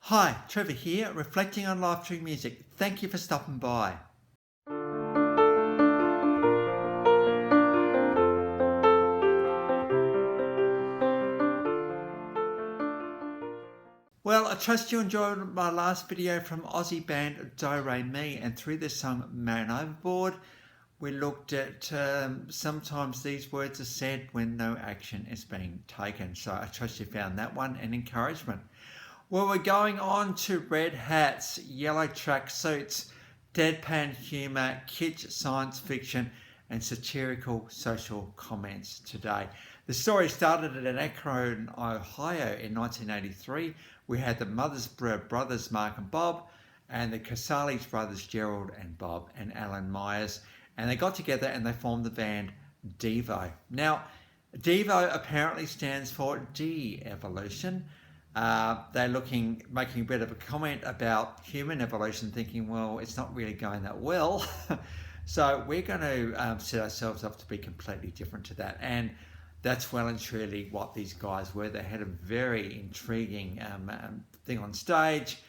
Hi, Trevor here, reflecting on life through music. Thank you for stopping by. Well, I trust you enjoyed my last video from Aussie band Do Re Mi, and through this song Man Overboard, we looked at sometimes these words are said when no action is being taken. So I trust you found that one an encouragement. Well, we're going on to red hats, yellow tracksuits, deadpan humour, kitsch science fiction, and satirical social comments today. The story started at Akron, Ohio in 1983. We had the Mothers brothers, Mark and Bob, and the Casales brothers, Gerald and Bob, and Alan Myers. And they got together and they formed the band Devo. Now, Devo apparently stands for de-evolution. They're making a bit of a comment about human evolution, thinking, well, it's not really going that well. So we're going to set ourselves up to be completely different to that. And that's well and truly what these guys were. They had a very intriguing thing on stage,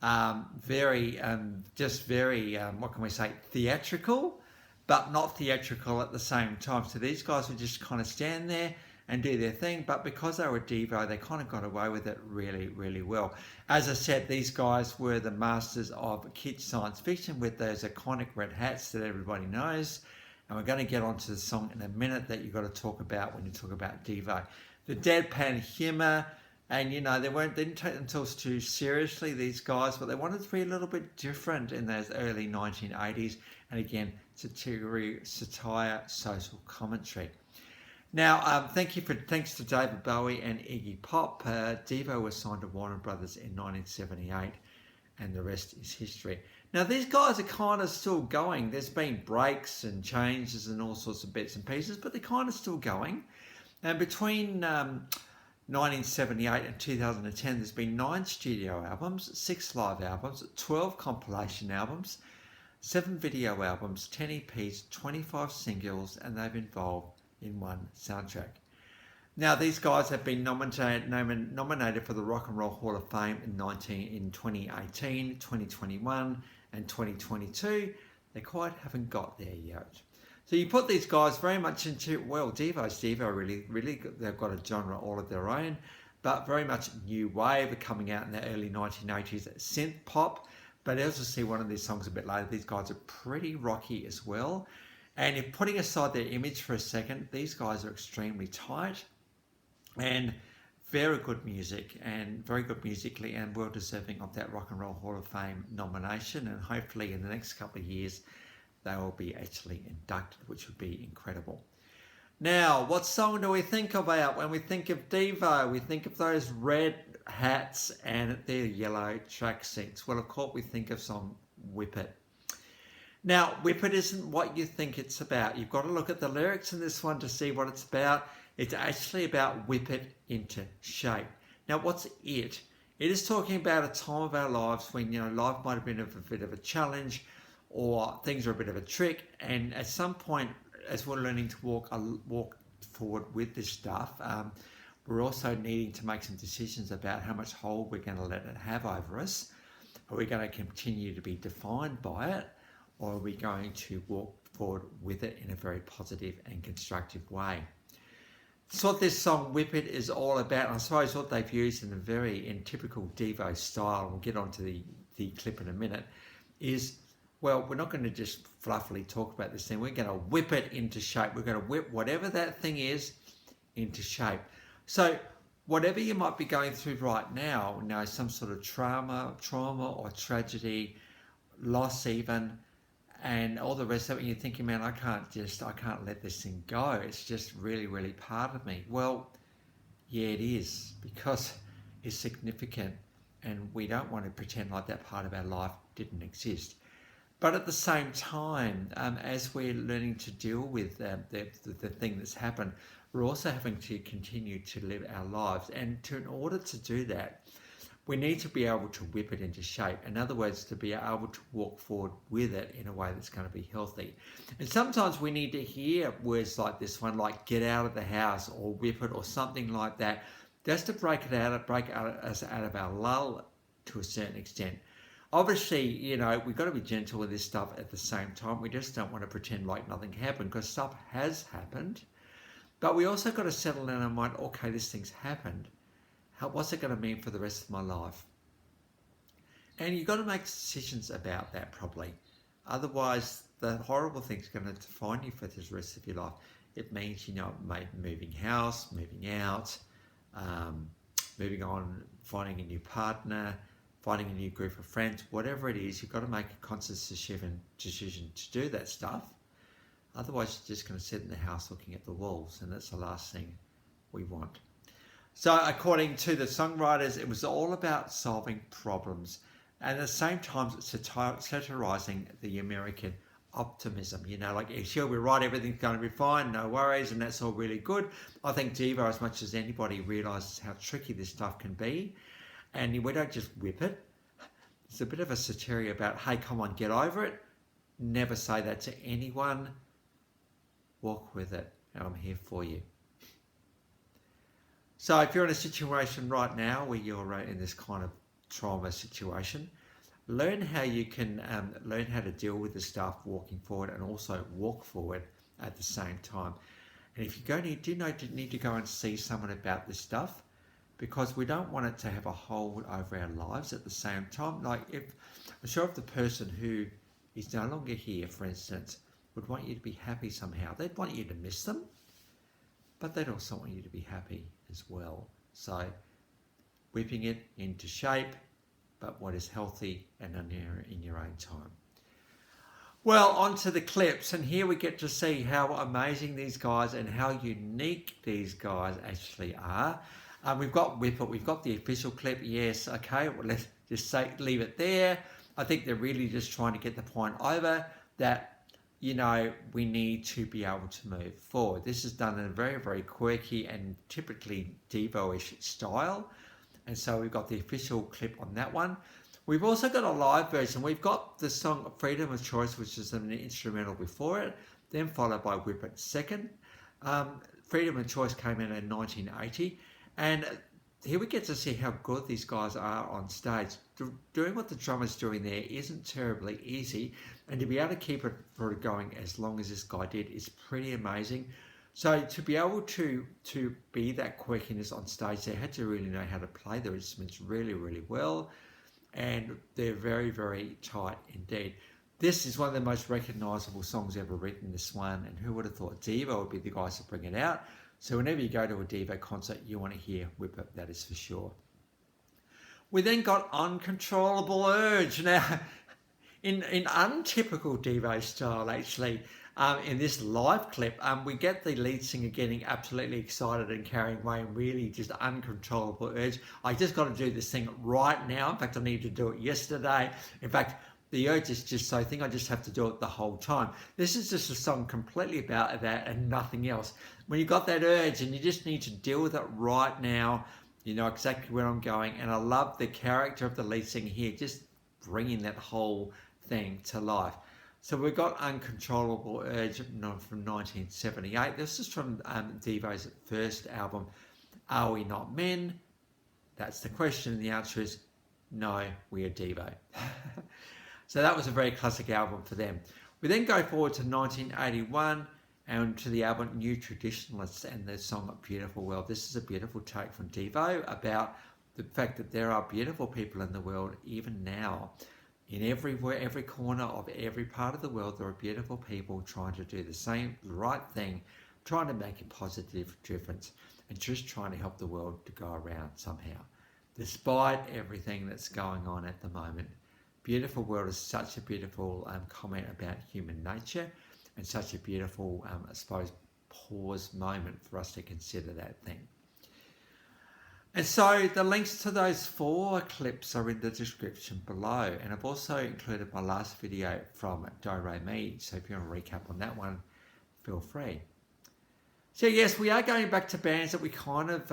very, what can we say, theatrical, but not theatrical at the same time. So these guys would just kind of stand there and do their thing, but because they were Devo, they kind of got away with it really, really well. As I said, these guys were the masters of kitsch science fiction with those iconic red hats that everybody knows. And we're going to get onto the song in a minute that you've got to talk about when you talk about Devo. The deadpan humour, and they didn't take themselves too seriously, these guys, but they wanted to be a little bit different in those early 1980s. And again, satire, social commentary. Now, thanks to David Bowie and Iggy Pop, Devo was signed to Warner Brothers in 1978, and the rest is history. Now, these guys are kind of still going. There's been breaks and changes and all sorts of bits and pieces, but they're kind of still going. And between 1978 and 2010, there's been 9 studio albums, 6 live albums, 12 compilation albums, 7 video albums, 10 EPs, 25 singles, and they've involved in 1 soundtrack. Now, these guys have been nominated for the Rock and Roll Hall of Fame in 2018, 2021, and 2022. They quite haven't got there yet. So you put these guys very much into, well, Devo really, they've got a genre all of their own, but very much new wave coming out in the early 1980s, synth pop. But as you'll see one of these songs a bit later, these guys are pretty rocky as well. And if putting aside their image for a second, these guys are extremely tight and very good music, and very good musically, and well deserving of that Rock and Roll Hall of Fame nomination. And hopefully in the next couple of years, they will be actually inducted, which would be incredible. Now, what song do we think about when we think of Devo? We think of those red hats and their yellow tracksuits. Well, of course, we think of song Whip It. Now, Whip It isn't what you think it's about. You've got to look at the lyrics in this one to see what it's about. It's actually about whip it into shape. Now, what's it? It is talking about a time of our lives when, life might have been a bit of a challenge, or things are a bit of a trick. And at some point, as we're learning to walk forward with this stuff, we're also needing to make some decisions about how much hold we're going to let it have over us. Are we going to continue to be defined by it? Or are we going to walk forward with it in a very positive and constructive way? That's what this song Whip It is all about. And I suppose what they've used in typical Devo style, we'll get onto the clip in a minute, is, well, we're not going to just fluffily talk about this thing. We're going to whip it into shape. We're going to whip whatever that thing is into shape. So whatever you might be going through right now, some sort of trauma or tragedy, loss even, and all the rest of it, you're thinking, man, I can't let this thing go. It's just really, really part of me. Well, yeah, it is, because it's significant, and we don't want to pretend like that part of our life didn't exist. But at the same time, as we're learning to deal with the thing that's happened, we're also having to continue to live our lives. And in order to do that, we need to be able to whip it into shape. In other words, to be able to walk forward with it in a way that's going to be healthy. And sometimes we need to hear words like this one, like get out of the house or whip it or something like that, just to break us out of our lull to a certain extent. Obviously, you know, we've got to be gentle with this stuff at the same time. We just don't want to pretend like nothing happened, because stuff has happened. But we also got to settle in our mind, okay, this thing's happened. What's it going to mean for the rest of my life? And you've got to make decisions about that properly. Otherwise, the horrible thing's going to define you for the rest of your life. It means, you know, moving house, moving out, moving on, finding a new partner, finding a new group of friends, whatever it is, you've got to make a conscious decision to do that stuff. Otherwise, you're just going to sit in the house looking at the walls, and that's the last thing we want. So according to the songwriters, it was all about solving problems, and at the same time satirizing the American optimism. You know, like, sure, we're right, everything's going to be fine, no worries, and that's all really good. I think Devo, as much as anybody, realises how tricky this stuff can be, and we don't just whip it. It's a bit of a satire about, hey, come on, get over it. Never say that to anyone. Walk with it, and I'm here for you. So if you're in a situation right now where you're in this kind of trauma situation, learn how you can learn how to deal with the stuff walking forward, and also walk forward at the same time. And if you need to go and see someone about this stuff, because we don't want it to have a hold over our lives at the same time. Like, if I'm sure if the person who is no longer here, for instance, would want you to be happy somehow, they'd want you to miss them, but they'd also want you to be happy as well. So whipping it into shape, but what is healthy and in your own time. Well, on to the clips, and here we get to see how amazing these guys and how unique these guys actually are. We've got Whip It, we've got the official clip, yes, okay, well, let's just leave it there. I think they're really just trying to get the point over that, you know, we need to be able to move forward. This is done in a very, very quirky and typically Devo-ish style. And so we've got the official clip on that one. We've also got a live version. We've got the song Freedom of Choice, which is an instrumental before it, then followed by Whip It second. Freedom of Choice came in 1980. And here we get to see how good these guys are on stage. Doing what the drummer's doing there isn't terribly easy, and to be able to keep it going as long as this guy did is pretty amazing. So to be able to be that quirkiness on stage, they had to really know how to play their instruments really, really well, and they're very, very tight indeed. This is one of the most recognisable songs ever written, this one, and who would have thought Devo would be the guys to bring it out. So whenever you go to a Devo concert, you want to hear Whip It, that is for sure. We then got Uncontrollable Urge. Now, in untypical Devo style, actually, in this live clip, we get the lead singer getting absolutely excited and carrying away, and really just uncontrollable urge. I just got to do this thing right now. In fact, I needed to do it yesterday. In fact, the urge is just so thing, I just have to do it the whole time. This is just a song completely about that and nothing else. When you got that urge and you just need to deal with it right now, you know exactly where I'm going. And I love the character of the lead singer here, just bringing that whole thing to life. So we've got Uncontrollable Urge from 1978. This is from Devo's first album, Are We Not Men? That's the question, and the answer is no, we are Devo. So that was a very classic album for them. We then go forward to 1981 and to the album New Traditionalists and their song Beautiful World. This is a beautiful take from Devo about the fact that there are beautiful people in the world even now. In every corner of every part of the world, there are beautiful people trying to do the right thing, trying to make a positive difference, and just trying to help the world to go around somehow, despite everything that's going on at the moment. Beautiful World is such a beautiful comment about human nature, and such a beautiful, I suppose, pause moment for us to consider that thing. And so the links to those 4 clips are in the description below, and I've also included my last video from Do Re Mi, so if you want to recap on that one, feel free. So yes, we are going back to bands that we kind of,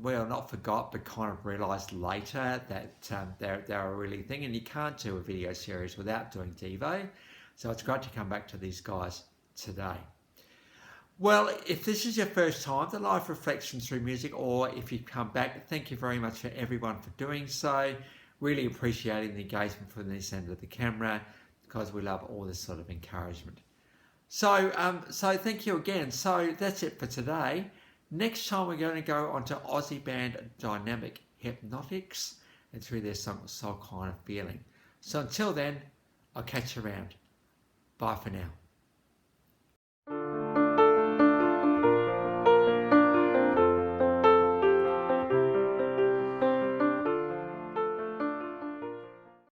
not forgot, but kind of realised later that they're a really thing, and you can't do a video series without doing Devo. So it's great to come back to these guys today. Well, if this is your first time to Live Reflections Through Music, or if you come back, thank you very much for everyone for doing so. Really appreciating the engagement from this end of the camera, because we love all this sort of encouragement. So thank you again. So that's it for today. Next time we're going to go on to Aussie band Dynamic Hypnotics and through their song Soul Kind of Feeling. So until then, I'll catch you around. Bye for now.